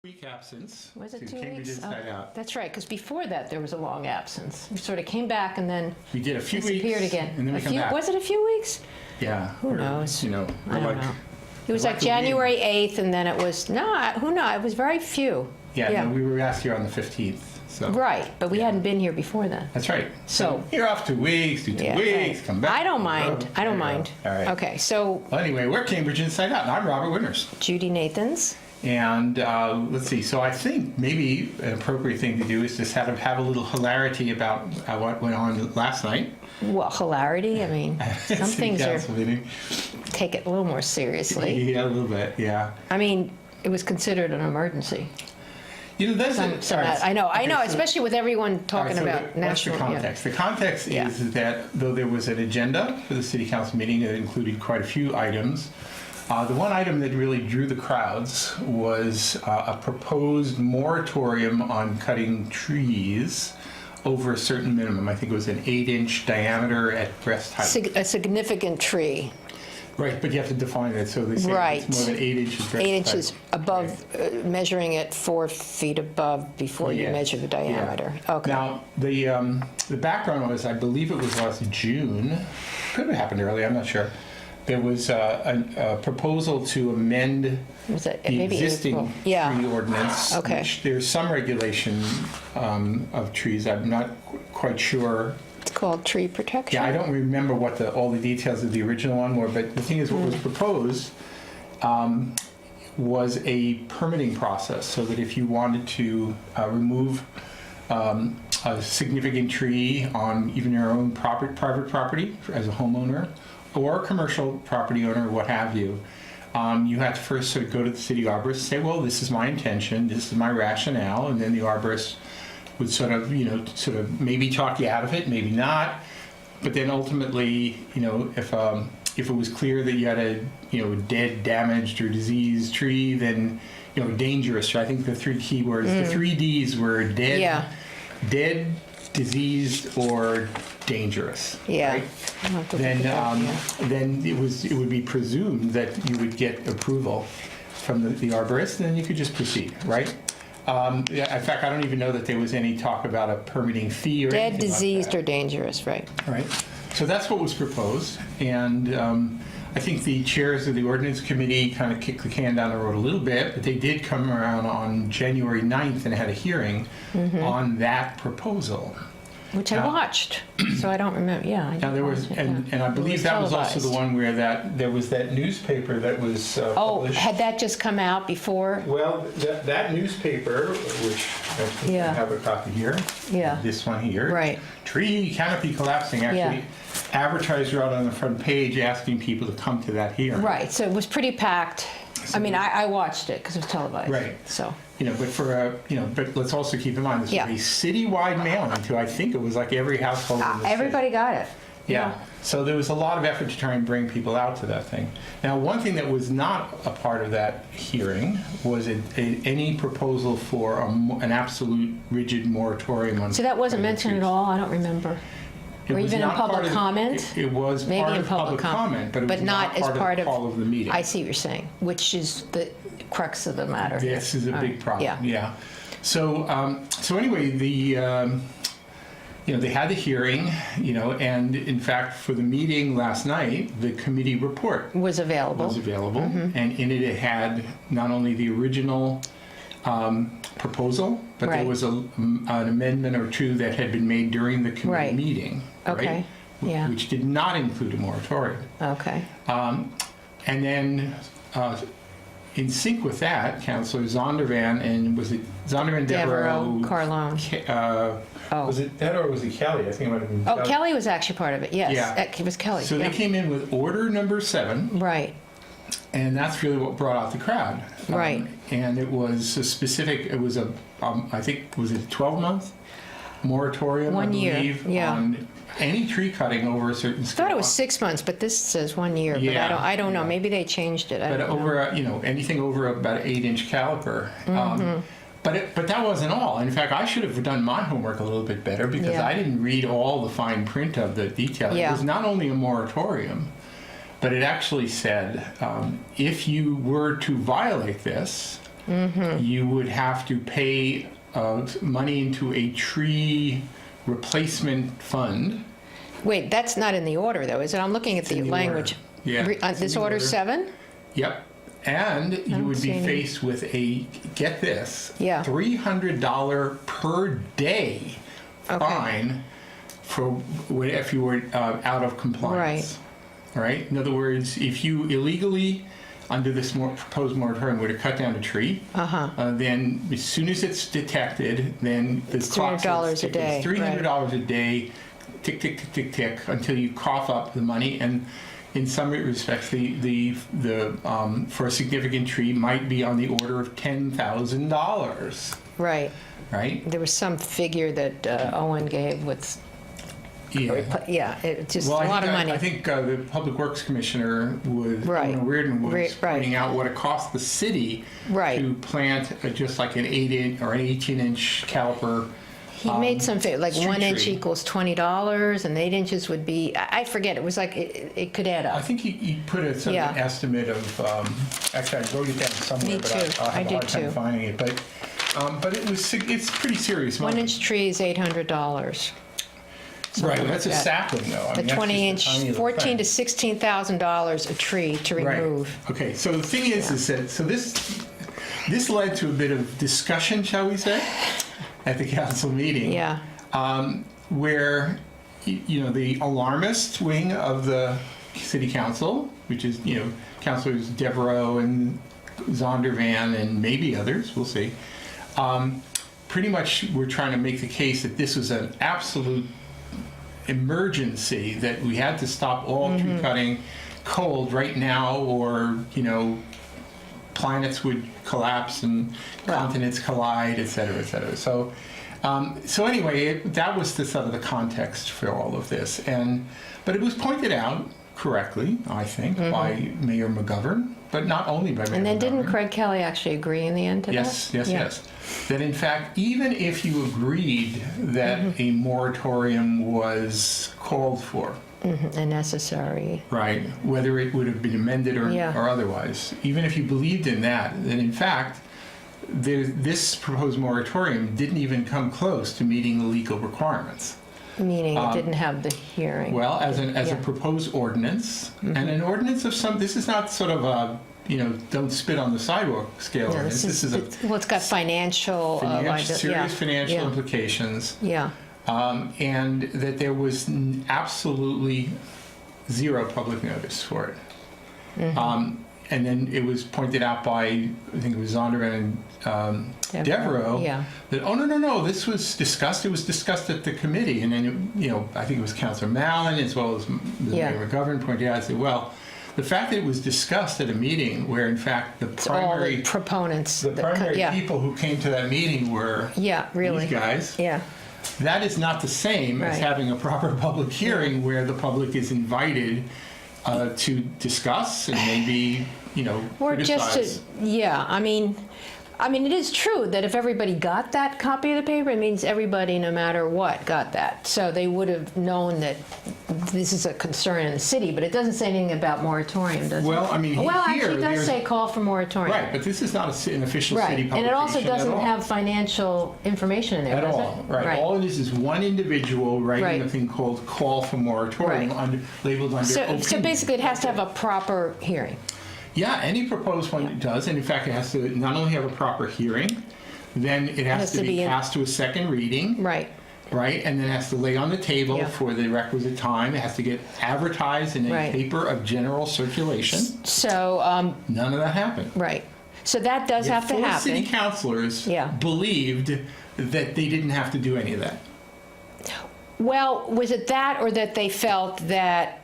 Week absence. Was it to 2 Cambridge weeks? InsideOut. That's right, because before that there was a long absence. We sort of came back and then We did a few weeks. disappeared again. And then we come back. Was it a few weeks? Yeah. Who knows? You know, I don't know. It was we're like like the January 8th, and then it was, who knows? It was very few. Yeah, no, we were last here on the 15th. So. Right, but we hadn't been here before then. That's right. So you're off 2 weeks, do 2 weeks, right. come back. I don't mind. I don't mind. All right. Okay, so Well, anyway, we're Cambridge Inside Out, and I'm Robert Winters. Judy Nathans. And let's see. So I think maybe an appropriate thing to do is just have a little hilarity about what went on last night. Well, hilarity. I mean, some things are take it a little more seriously. Yeah, a little bit. Yeah. I mean, it was considered an emergency. You know, I know, so, especially with everyone talking about national. What's the context? Yeah. The context is that though there was an agenda for the city council meeting that included quite a few items, the one item that really drew the crowds was a proposed moratorium on cutting trees over a certain minimum. I think it was an 8-inch diameter at breast height. A significant tree. Right, but you have to define it. So they say it's more than 8 inches breast height. 8 inches above, measuring it 4 feet above before you measure the diameter. Yeah. Okay. Now, the background was, I believe it was last June. Could have happened early, I'm not sure. There was a proposal to amend the existing tree ordinance. Okay. Which there's some regulation of trees. I'm not quite sure. It's called tree protection. Yeah, I don't remember what all the details of the original one were, but the thing is, what was proposed was a permitting process, so that if you wanted to remove a significant tree on even your own private property as a homeowner, or a commercial property owner, what have you, you had to first sort of go to the city arborist and say, well, this is my intention, this is my rationale, and then the arborist would sort of maybe talk you out of it, maybe not, but then ultimately, if it was clear that you had a dead, damaged, or diseased tree, then dangerous. I think the 3 key words, the 3 Ds were dead, diseased, or dangerous. Yeah. Right? Then it would be presumed that you would get approval from the arborist, and then you could just proceed, right? In fact, I don't even know that there was any talk about a permitting fee or anything dead, diseased, like that. or dangerous, right? Right. So that's what was proposed, and I think the chairs of the ordinance committee kind of kicked the can down the road a little bit, but they did come around on January 9th and had a hearing on that proposal. Which I watched, so I don't remember. Yeah. Now there was, and I believe that was also the one where there was that newspaper that was published. Had that just come out before? Well, that newspaper, which I have a copy here. Yeah. This one here. Right. Tree canopy collapsing. Actually, advertised right on the front page, asking people to come to that hearing. Right. So it was pretty packed. I mean, I watched it because it was televised. Right. So. But let's also keep in mind this was a citywide mailing to, I think it was like every household in the everybody got it. Yeah. So there was a lot of effort to try and bring people out to that thing. Now, one thing that was not a part of that hearing was any proposal for an absolute rigid moratorium on. So that wasn't mentioned at all? I don't remember. Or even in public comment? It was maybe part in of public comment, but it was not as part of the call of the meeting. I see what you're saying, which is the crux of the matter. This is a big problem. Yeah. So anyway, they had the hearing, and in fact, for the meeting last night, the committee report was available. And in it had not only the original proposal, but there was an amendment or two that had been made during the committee meeting, okay. Which did not include a moratorium. Okay. And then, in sync with that, Councillor Zondervan and was it Zondervan, Devereaux, Carlone. Was it that or was it Kelly? I think it might have been. Kelly was actually part of it. Yes, it was Kelly. So they came in with order number 7. Right. And that's really what brought out the crowd. Right. And it was a specific. It was I think was it a 12-month moratorium? 1 year. I believe, on any tree cutting over a certain scale. I thought it was 6 months, but this says 1 year. Yeah, but I don't know. Maybe they changed it. But over anything over about an 8-inch caliper. But that wasn't all. In fact, I should have done my homework a little bit better because I didn't read all the fine print of the detail. It was not only a moratorium, but it actually said if you were to violate this, you would have to pay money into a tree replacement fund. Wait, that's not in the order, though, is it? I'm looking at the in the language. order. Yeah, it's in This the order order. 7? Yep. And you don't would see be any. faced with a, get this, Yeah. $300 per day Okay. fine for if you were out of compliance. Right. In other words, if you illegally, under this proposed moratorium, were to cut down a tree, then as soon as it's detected, then the clock starts $300 a ticking. day, It's $300 a day, tick, tick, tick, tick, tick, until you cough up the money. And in some respects, the for a significant tree might be on the order of $10,000. Right. Right. There was some figure that Owen gave with, Yeah. it's just Well, a lot of money. I think the Public Works Commissioner was, Right. Reardon was Right. pointing out what it cost the city Right. to plant just like an 8-inch or an 18-inch caliper. He made some figure, like street 1 inch tree. equals $20, and 8 inches would be, I forget, it was like, it could add I up. think he put a sort of an Yeah. estimate of, actually I wrote it down somewhere, Me but too. I'll I have a did hard time too. finding it. But it's pretty serious 1 money. inch tree is $800. Right, that's a that. sapling though. I The mean, that's 20 just a inch, tiny little $14,000 to thing. $16,000 a tree to remove. Right. Okay, so the thing is that, so this led to a bit of discussion, shall we say, at the council meeting. Yeah. Where, the alarmist wing of the city council, which is, councilors Devereaux and Zondervan and maybe others, we'll see, pretty much were trying to make the case that this was an absolute emergency, that we had to stop all tree cutting cold right now, or, planets would collapse and continents collide, et cetera, et cetera. So anyway, that was the sort of the context for all of this, but it was pointed out correctly, I think, by Mayor McGovern, but not only by Mayor And then didn't McGovern. Craig Kelly actually agree in the end to Yes, that? yes, Yeah. yes. That in fact, even if you agreed that a moratorium was called for, And necessary. right, whether it would have been amended or Yeah. otherwise, even if you believed in that, then in fact, this proposed moratorium didn't even come close to meeting the legal requirements. Meaning it didn't have the hearing. Well, as a Yeah. proposed ordinance, and an ordinance of some, this is not sort of a, don't spit on the sidewalk scale No, ordinance. This is a well, it's got financial, serious financial yeah. implications, Yeah. and that there was absolutely zero public notice for it. And then it was pointed out by, I think it was Zondervan and Devereaux, Yeah. that, no, this was discussed. It was discussed at the committee. And then, I think it was Councilor Mallon as well as Yeah. Mayor McGovern pointed out, I said, well, the fact that it was discussed at a meeting where, in fact, the It's all the primary, proponents. the that primary yeah. people who came to that meeting were Yeah, really. these guys. Yeah. That is not the same as Right. having a proper public hearing where the public is invited to discuss and maybe, Or criticize. just to, yeah, I mean, it is true that if everybody got that copy of the paper, it means everybody, no matter what, got that. So they would have known that this is a concern in the city, but it doesn't say anything about moratorium, does it? Well, I mean, Well, here, actually, it does there's- say call for moratorium. Right, but this is not an official city Right, publication and it also doesn't at all. have financial information in there, At does all, it? right. All it is one individual writing Right. a thing called call for moratorium Right. labeled under So opinion. basically, it has to have a proper hearing. Yeah, any proposed one does, and in fact, it has to not only have a proper hearing, then it has to be passed to a second reading, Right. right? And then it has to lay on the table Yeah. for the requisite time. It has to get advertised in a Right. paper of general circulation. So, None of that happened. right. So that does Yet have to four city happen. councilors Yeah. believed that they didn't have to do any of that. Well, was it that, or that they felt that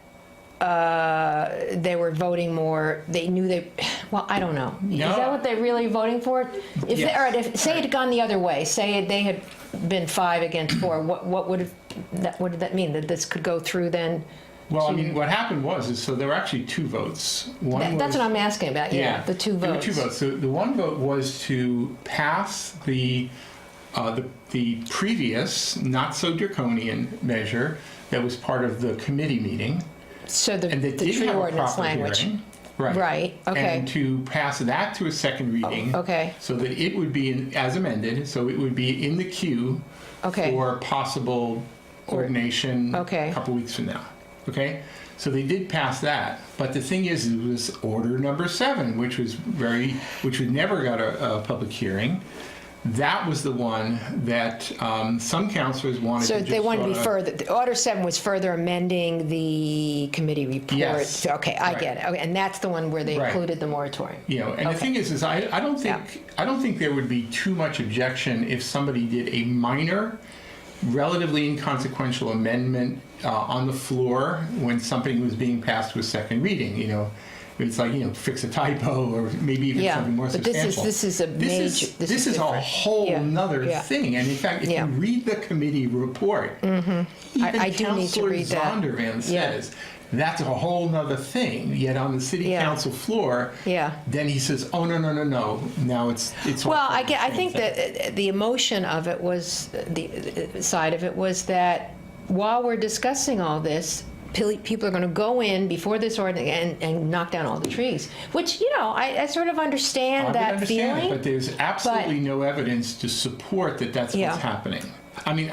they were voting more, they knew well, I don't know. Is No. that what they're really voting for? If Yes. all right, say it had gone the other way, say they had been 5 against 4, what did that mean? That this could go through then? Well, I mean, what happened was, so there were actually 2 votes. One That's was, what I'm asking about, yeah, the 2 There were votes. 2 votes. So the one vote was to pass the previous, not so draconian measure that was part of the committee meeting, So the and that tree did have a ordinance proper language. hearing. Right, okay. And to pass that to a second reading. okay. So that it would be as amended, so it would be in the queue Okay. for possible ordination Okay. a couple weeks from now. Okay? So they did pass that. But the thing is, it was order number 7, which we never got a public hearing. That was the one that some councilors wanted So to just they wanted to be sort of- further, the Order 7 was further amending the committee report. Yes. Okay, I Right. get it. Okay, and that's the one where they Right. included the moratorium. You know, and the thing is I don't think there would be too much objection if somebody did a minor, relatively inconsequential amendment on the floor when something was being passed to a second reading. You know, it's like, you know, fix a typo or maybe even Yeah, something more but substantial. this is a major. This is a different. whole Yeah, nother yeah. thing. And in fact, if Yeah. you read the committee report, even I do need to Councilor read that. Zondervan Yeah. says that's a whole nother thing. Yet on the city Yeah. council floor, Yeah. then he says, "Oh no, no, no, no! Now it's all Well, part of the I same think thing." that the emotion of it was, the side of it was that while we're discussing all this, people are going to go in before this ordinance and knock down all the trees, which, you know, I sort of understand I would that understand feeling. it, but there's absolutely no evidence to support that that's Yeah. what's happening. I mean,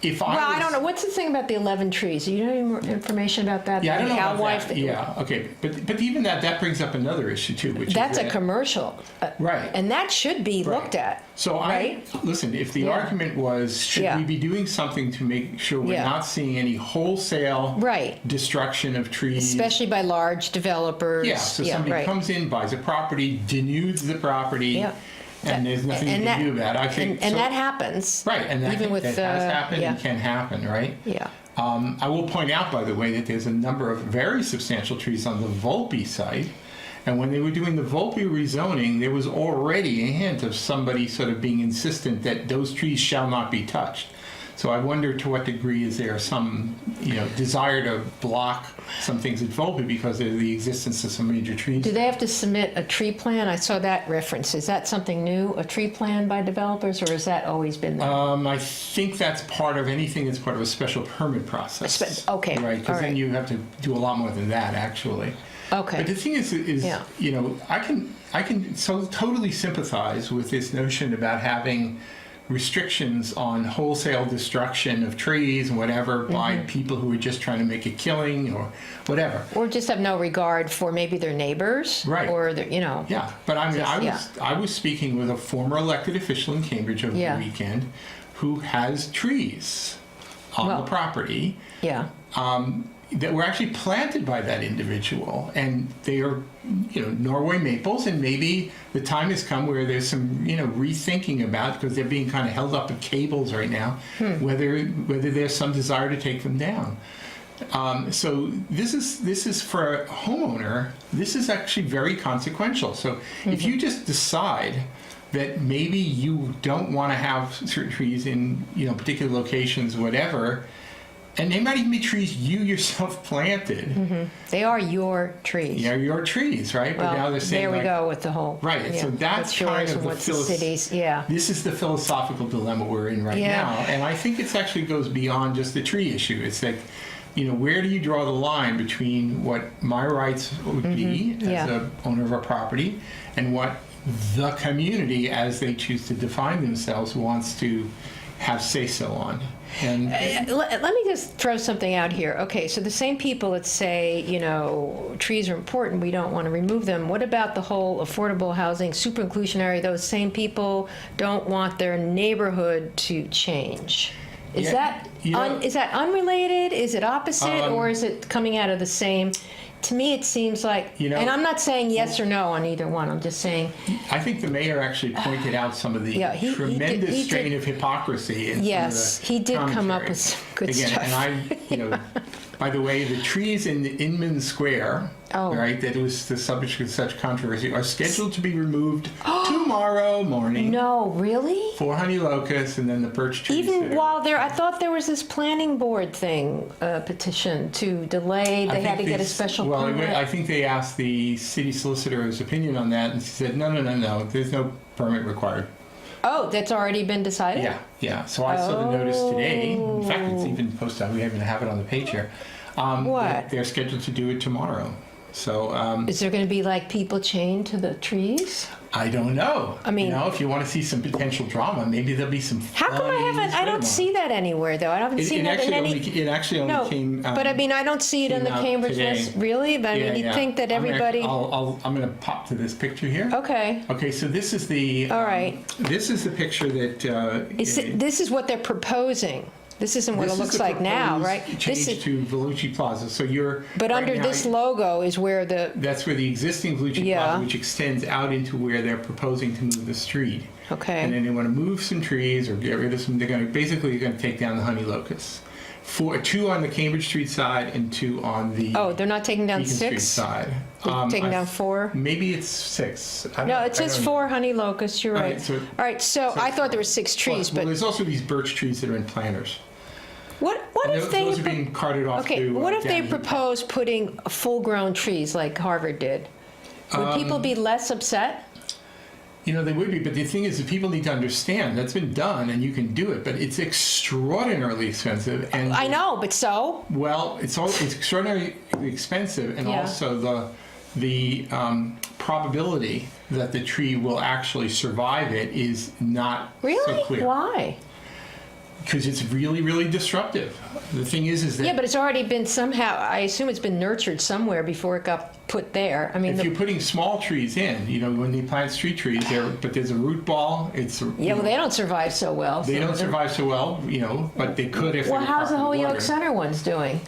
if I Well, was, I don't know. What's the thing about the 11 trees? Do you know any more information about that? Yeah, I don't know How about wife- that. Yeah, okay, but even that brings up another issue too, which That's is a that, commercial. Right. And that should be Right. looked at. So right? listen, if the Yeah. argument was, should Yeah. we be doing something to make sure we're Yeah. not seeing any wholesale Right. destruction of trees? Especially by large developers. Yeah, so somebody right. comes in, buys a property, denudes the property, Yeah. and there's nothing And you can that- do about it. I think And so- that happens. Right, and that, even with, that has happened yeah. and can happen, right? Yeah. I will point out, by the way, that there's a number of very substantial trees on the Volpe site. And when they were doing the Volpe rezoning, there was already a hint of somebody sort of being insistent that those trees shall not be touched. So I wonder to what degree is there some, desire to block some things at Volpe because of the existence of some major trees. Do they have to submit a tree plan? I saw that reference. Is that something new, a tree plan by developers, or has that always been there? I think that's part of anything that's part of a special permit process. Okay, Right, because all then right. you have to do a lot more than that, actually. Okay. But the thing is, Yeah. I can so totally sympathize with this notion about having restrictions on wholesale destruction of trees and whatever by Mm-hmm. people who are just trying to make a killing or whatever. Or just have no regard for maybe their neighbors? Right. Or, their, Yeah, but I mean, Just- I was speaking with a former elected official in Cambridge over Yeah. the weekend who has trees on Well- the property yeah. that were actually planted by that individual, and they are, Norway maples, and maybe the time has come where there's some, rethinking about, because they're being kind of held up at cables right now, whether there's some desire to take them down. So this is for a homeowner. This is actually very consequential. So if you just decide that maybe you don't want to have certain trees in particular locations, whatever. And they might even be trees you yourself planted. They are your trees. Yeah, your trees, right? Well, but now they're saying there we like, go with the whole. Right, yeah, so that's what's yours kind of and the what's the city's. Yeah. This is the philosophical dilemma we're in right Yeah. now, and I think it actually goes beyond just the tree issue. It's like, where do you draw the line between what my rights would be as Yeah. a owner of a property, and what the community, as they choose to define themselves, wants to have say-so on? And Let me just throw something out here. Okay, so the same people that say, trees are important, we don't want to remove them. What about the whole affordable housing, super inclusionary? Those same people don't want their neighborhood to change. Is Yeah, is that unrelated? Is it opposite, or is it coming out of the same? To me, it seems like, and I'm not saying yes or no on either one. I'm just saying. I think the mayor actually pointed out some of the Yeah, he tremendous did- strain of hypocrisy in Yes, some of the he did come up commentary. with some good Again, stuff. And by the way, the trees in Inman Square, Oh. right, that was the subject of such controversy, are scheduled to be removed tomorrow morning. No, really? For honey locusts and then the birch trees. Even that are- while I thought there was this planning board thing, petition to delay. I They had to think get a they- special well, permit. I think they asked the city solicitor's opinion on that, and she said, no, there's no permit required. Oh, that's already been decided? Yeah. So I saw the notice today. In fact, it's even posted. We even have it on the page here. What? They're scheduled to do it tomorrow. So Is there going to be like people chained to the trees? I don't know. I mean- you know, if you want to see some potential drama, maybe there'll be some. How come I don't see that anywhere though? I haven't seen that in any. It actually only No, came. but I mean, I don't see it in the came out Cambridge today. list, really? But I mean, you'd think that everybody. I'm going to pop to this picture here. Okay, Okay, so this is the. all right. This is the picture that. This is what they're proposing. This isn't what this it is looks the like now, right? proposed This Change is, to Vellucci Plaza. So you're. but right under now, this logo is where the, That's where the existing Vellucci Yeah. Plaza, which extends out into where they're proposing to move the street. And okay, then they want to move some trees or get rid of some. They're going to basically take down the honey locusts. Two on the Cambridge Street side and two on the oh, they're not taking down Beacon Street 6? side. They're taking down 4? Maybe it's 6. No, it says 4 honey locusts, you're All right. right, so- All right, so I thought there were 6 trees, Well, but there's also these birch trees that are in planters. what And if they, those are being carted off okay, to. what if they down- propose putting full-grown trees like Harvard did? Would people be less upset? You know, they would be, but the thing is that people need to understand that's been done and you can do it, but it's extraordinarily expensive. And I know, but so? Well, it's extraordinarily expensive, and Yeah. also the probability that the tree will actually survive it is not Really? so clear. Why? Because it's really, really disruptive. The thing is that Yeah, but it's already been somehow, I assume it's been nurtured somewhere before it got put there. I mean, if you're putting small trees in, you know, when they plant street trees, but there's a root ball. It's yeah, well, they don't survive so well. they some don't of them. survive so well, you know, but they could if. Well, they were how's the properly Holyoke watered. Center ones doing?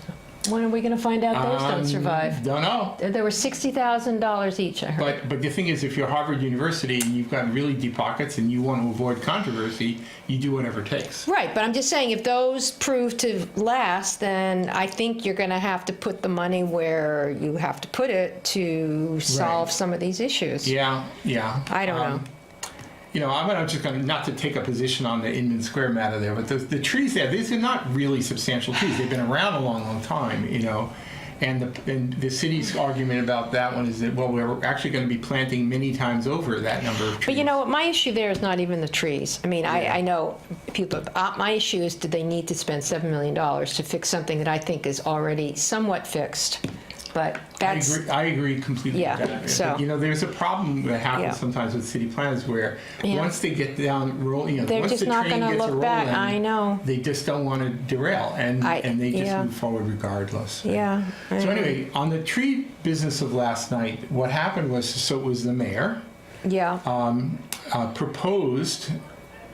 When are we going to find out those don't survive? Don't know. There were $60,000 each, I heard. But the thing is, if you're Harvard University and you've got really deep pockets and you want to avoid controversy, you do whatever it takes. Right, but I'm just saying, if those prove to last, then I think you're going to have to put the money where you have to put it to solve some of these issues. Yeah. I don't know. You know, I'm just going to, not to take a position on the Inman Square matter there, but the trees there, these are not really substantial trees. They've been around a long, long time, you know. And the city's argument about that one is that, well, we're actually going to be planting many times over that number of trees. But you know what, my issue there is not even the trees. I mean, I know people, my issue is, do they need to spend $7 million to fix something that I think is already somewhat fixed? But that's... I agree completely Yeah, with that. so- But, you know, there's a problem that happens Yeah. sometimes with city planners where Yeah. once they get down, you know, They're once just the not train gonna gets look back. rolling, I know. they just don't want to derail, and they just yeah. move forward regardless. Yeah. I So know. anyway, on the tree business of last night, what happened was, so it was the mayor Yeah. proposed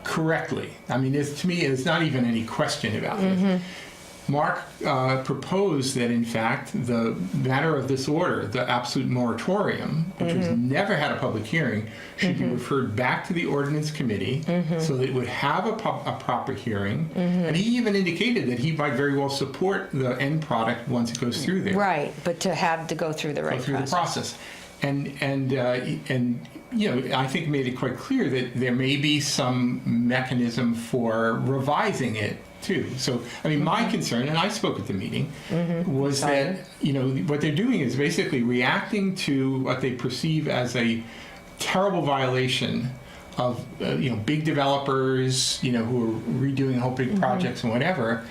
correctly. I mean, to me, there's not even any question about it. Mark proposed that, in fact, the matter of this order, the absolute moratorium, which has never had a public hearing, should be referred back to the ordinance committee so that it would have a proper hearing. And he even indicated that he might very well support the end product once it goes through there. Right, but to have to go through the right Through the process. And you know, I think made it quite clear that there may be some mechanism for revising it too. So, I mean, my concern, and I spoke at the meeting, was that, you know, what they're doing is basically reacting to what they perceive as a terrible violation of, you know, big developers, you know, who are redoing whole big projects and whatever.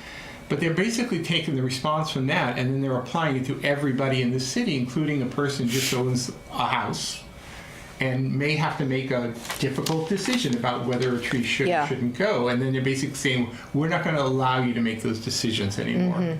But they're basically taking the response from that and then they're applying it to everybody in the city, including a person who just owns a house and may have to make a difficult decision about whether a tree should or shouldn't go. And then they're basically saying, we're not going to allow you to make those decisions anymore.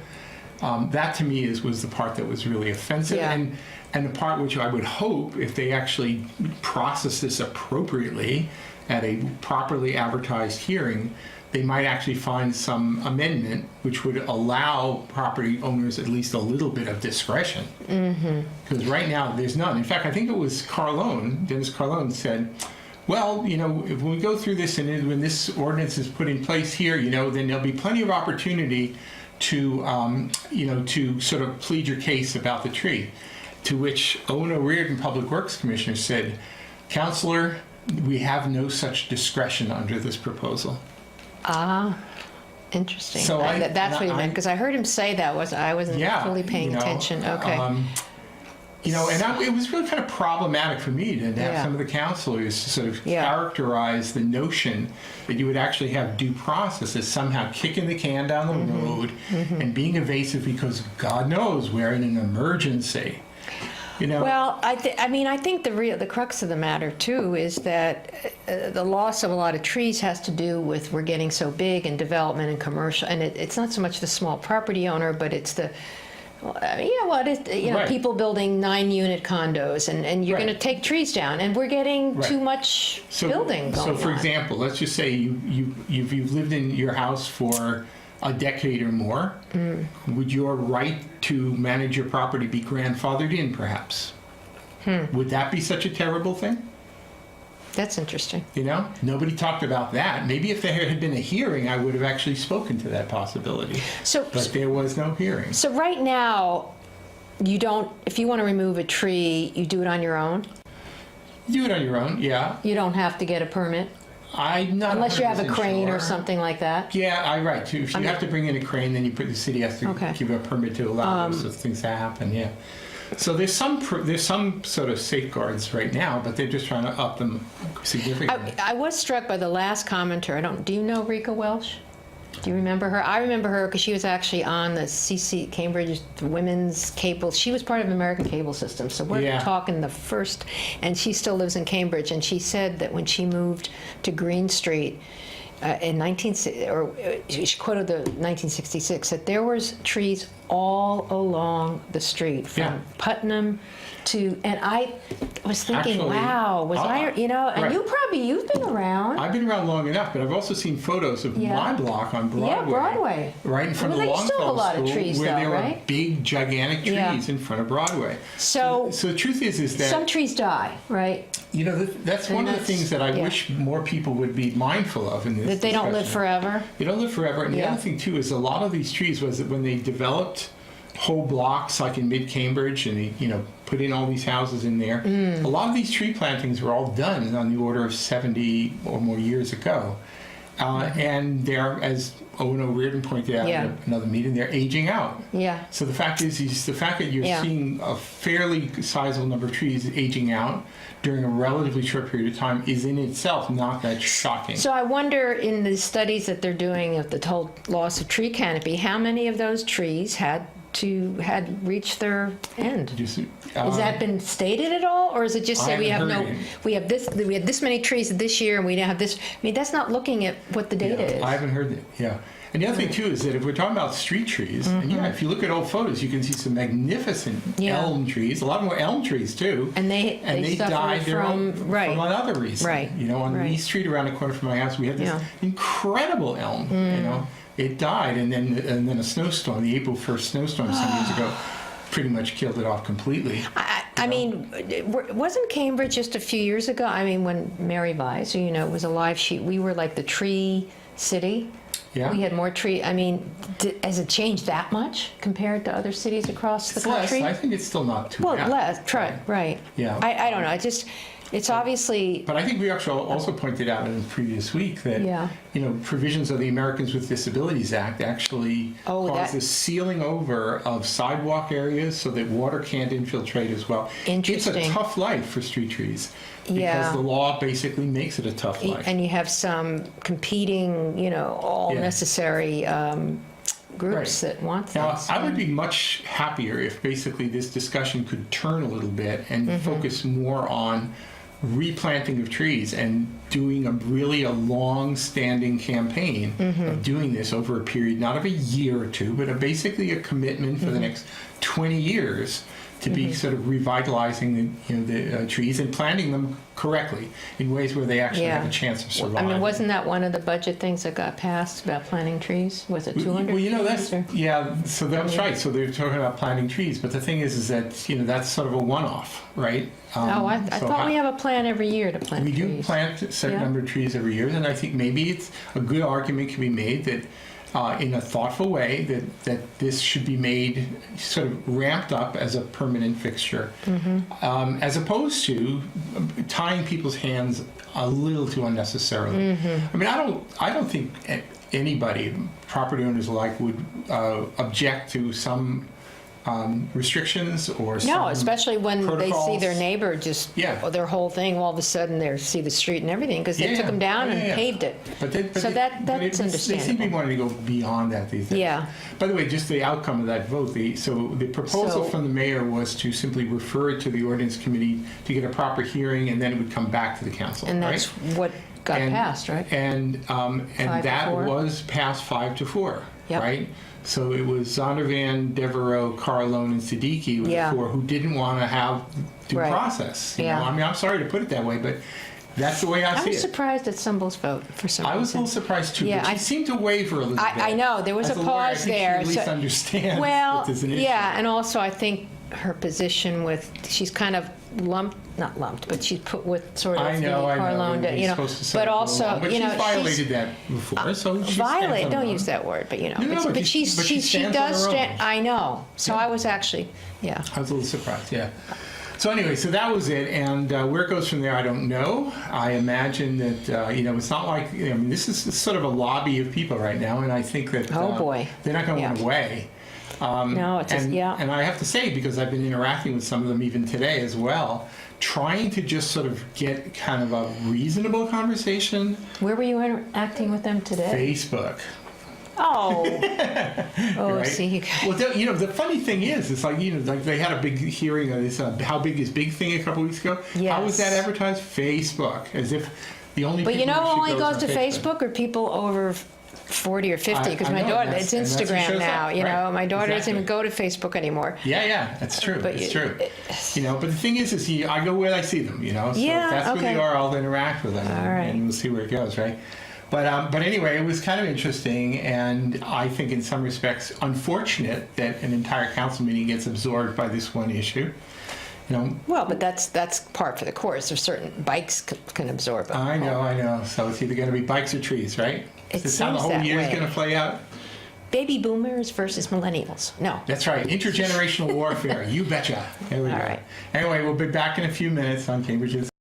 That to me was the part that was really offensive. Yeah. And the part which I would hope, if they actually process this appropriately at a properly advertised hearing, they might actually find some amendment which would allow property owners at least a little bit of discretion. Because right now there's none. In fact, I think it was Dennis Carlone said, well, you know, if we go through this and when this ordinance is put in place here, you know, then there'll be plenty of opportunity to, you know, to sort of plead your case about the tree. To which Owen O'Riordan, Public Works Commissioner, said, Counselor, we have no such discretion under this proposal. Ah, interesting. So that's what he meant, because I heard him say that. I wasn't fully paying you know, attention. Okay. You know, and it was really kind of problematic for me to have some of the counselors sort of characterize the notion that you would actually have due process as somehow kicking the can down the road and being evasive because God knows we're in an emergency. You know? Well, I mean, I think the crux of the matter too is that the loss of a lot of trees has to do with we're getting so big in development and commercial, and it's not so much the small property owner, but it's the Right. people building 9-unit condos, and you're Right. going to take trees down, and we're getting Right. too much building going So, for on. example, let's just say you've lived in your house for a decade or more. Would your right to manage your property be grandfathered in, perhaps? Would that be such a terrible thing? That's interesting. You know, nobody talked about that. Maybe if there had been a hearing, I would have actually spoken to that possibility. But there was no hearing. So right now, you don't. If you want to remove a tree, you do it on your own. You do it on your own, yeah. You don't have to get a permit I'm not unless you have a 100% crane or sure. something like that. Yeah, right. If you have to bring in a crane, then the city has to Okay. give a permit to allow those things to happen. Yeah. So there's some sort of safeguards right now, but they're just trying to up them significantly. I was struck by the last commenter. Do you know Rika Welsh? Do you remember her? I remember her because she was actually on the Cambridge Women's Cable. She was part of American Cable System, so we're talking the first. And she still lives in Cambridge. And she said that when she moved to Green Street she quoted the 1966, that there was trees all along the street from Putnam to, and I was thinking, Actually, wow, and right. you've been around. I've been around long enough, but I've also seen photos of my block on Broadway. Yeah, Broadway. Right in front Well, of they still have a Longfellow lot of School, trees, where though, there right? were big, gigantic trees in front of Broadway. So the truth is that some trees die, right? You know, that's one of the things that I wish more people would be mindful of in this That they don't live forever. They don't live forever. And the other thing, too, is a lot of these trees was that when they developed whole blocks, like in mid-Cambridge, and they, put in all these houses in there, a lot of these tree plantings were all done on the order of 70 or more years ago. And they're, as Owen O'Riordan pointed out in another meeting, they're aging out. Yeah. So the fact is the fact that you're seeing a fairly sizable number of trees aging out during a relatively short period of time is in itself not that shocking. So I wonder, in the studies that they're doing of the total loss of tree canopy, how many of those trees had reached their end? Has that been stated at all, or is it just say we had this many trees this year and we now have this? I mean, that's not looking at what the data is. I haven't heard that. Yeah. And the other thing too is that if we're talking about street trees, and if you look at old photos, you can see some magnificent elm trees. A lot more elm trees too. And they died from another reason. Right. On Lee Street around the corner from my house, we had this incredible elm. It died, and then a snowstorm, the April 1st snowstorm some years ago, pretty much killed it off completely. I mean, wasn't Cambridge just a few years ago? I mean, when Mary Vise, was alive, we were like the tree city. Yeah. We had more tree. I mean, has it changed that much compared to other cities across the country? Less. I think it's still not too bad. Well, less, right. Yeah. I don't know. It's obviously. But I think we actually also pointed out in the previous week that provisions of the Americans with Disabilities Act actually cause the sealing over of sidewalk areas so that water can't infiltrate as well. Interesting. It's a tough life for street trees because the law basically makes it a tough life. And you have some competing, all necessary groups that want things. Now, I would be much happier if basically this discussion could turn a little bit and focus more on replanting of trees and doing a long-standing campaign of doing this over a period, not of a year or two, but basically a commitment for the next 20 years to be sort of revitalizing the trees and planting them correctly in ways where they actually have a chance of surviving. I mean, wasn't that one of the budget things that got passed about planting trees? Was it 200? Well, so that's right. So they're talking about planting trees, but the thing is that that's sort of a one-off, right? I thought we have a plan every year to plant trees. We do plant a certain number of trees every year, and I think maybe it's a good argument can be made that in a thoughtful way that this should be made sort of ramped up as a permanent fixture, as opposed to tying people's hands a little too unnecessarily. I mean, I don't think anybody, property owners alike, would object to some restrictions or No, some especially when they see protocols. their neighbor just, Yeah. their whole thing, all of a sudden they see the street and everything, because they Yeah, took them down yeah, and yeah. paved it. But So that's they seem to be understandable. wanting to go beyond that these days. Yeah. By the way, just the outcome of that vote, so the proposal So- from the mayor was to simply refer it to the ordinance committee to get a proper hearing, and then it would come back to the council, And right? that's what got And- passed, right? And 5 to that 4? was passed 5-4, Yep. right? So it was Zondervan, Devereaux, Carlone, and Siddiqui were Yeah. the 4 who didn't want to have due Right. process. You Yeah. know? I mean, I'm sorry to put it that way, but that's the way I I see was it. surprised at Symbol's vote for some I was a reason. little surprised too, Yeah, but she I- seemed to waver a little bit. I know, there was As a lawyer, I pause think there. She at least so- understands Well, that there's an issue. yeah, and also I think her position with, she's kind of not lumped, but she's put with sort of I know. Carlone, You're you know, supposed to say but it for a also, while, but you know, she's violated that before, so she violate, stands on don't her use own. that word, but you know, No, but but she she stands does on her stand, own. I know, so Yeah. I was actually, yeah. I was a little surprised, yeah. So anyway, so that was it, and where it goes from there, I don't know. I imagine that, you know, it's not like, I mean, this is sort of a lobby of people right now, and I think that Oh, boy. they're not going to Yeah. run away. No, it's just, And, yeah. and I have to say, because I've been interacting with some of them even today as well, trying to just sort of get kind of a reasonable conversation, Where were you interacting with them today? Facebook. Oh, oh, Right? see, you guys. Well, you know, the funny thing is, it's like, you know, like they had a big hearing on this, how big is big thing a couple weeks ago. How was Yes. that advertised? Facebook, as if the only. But you people know who who should only go is goes to on Facebook are people over 40 or 50, because I my know, daughter, and it's that's what Instagram shows now, up, you know, right. my daughter doesn't Exactly. even go to Facebook anymore. Yeah, yeah, that's true. But It's you- true. You know, but the thing is I go where I see them. You know, so Yeah, if that's where okay. they are, I'll interact with them, All right. and we'll see where it goes, right? But anyway, it was kind of interesting, and I think in some respects unfortunate that an entire council meeting gets absorbed by this one issue. You know, Well, but that's part for the course. There's certain bikes can absorb it. I know. So it's either going to be bikes or trees, right? It Is this how the seems whole that year is way. going to play out? Baby boomers versus millennials. No. That's right. Intergenerational warfare. You betcha. There we All go. right. Anyway, we'll be back in a few minutes on Cambridge's